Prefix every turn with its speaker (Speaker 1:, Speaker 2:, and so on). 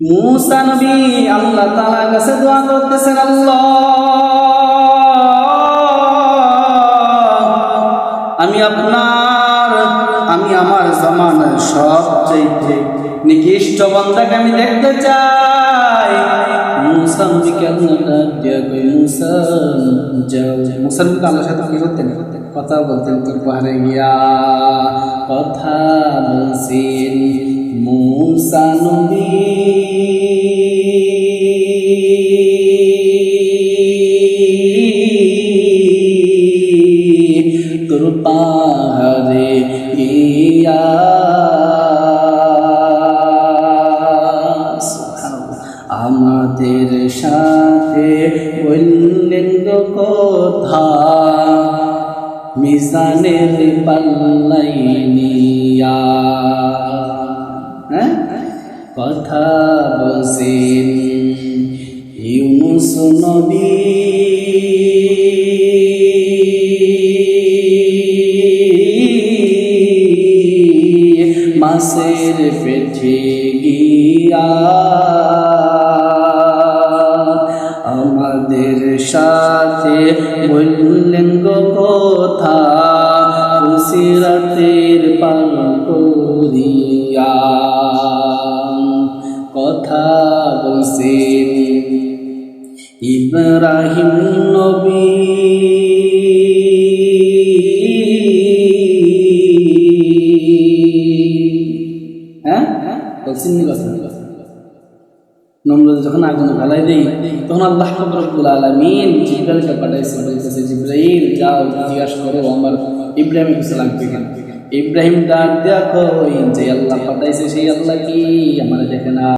Speaker 1: মূসা নবী আল্লাহ তাআলার কাছে দোয়া করতেছেন, আল্লাহ আমি আমার জামানার সবচেয়ে নিকৃষ্ট বান্দাকে আমি দেখতে চাই। মূসা নবীকে আল্লাহ ডাক দিয়া কই, মূসা যাও। মূসা নবী আল্লাহর সাথে কি করতেন? কথা বলতেন। তোর পাহাড়ে গিয়া কথা বলছেন মূসা নবী। তোর পাহাড়ে গিয়া আমাদের সাথে বললেন কথা, মিজানের পাল্লাই নিয়া কথা বলছেন ইউনুস নবী। মাছের পেটে গিয়া আমাদের সাথে বললেন কথা, সিরাতের পান করিয়া কথা বলছেন ইব্রাহিম নবী। বলছেন নমরুদ যখন আগুনে ফেলাই দেই, তখন আল্লাহ রব্বুল আলামিন জিবরাইলকে পাঠাইছে, বলতেছে জিবরাইল যাও জিজ্ঞাসা করো আমার ইব্রাহিম আলাইহিস সালাম কে। ইব্রাহিম ডাক দেখো যে আল্লাহ পাঠাইছে সেই আল্লাহ কি আমার দেখে না।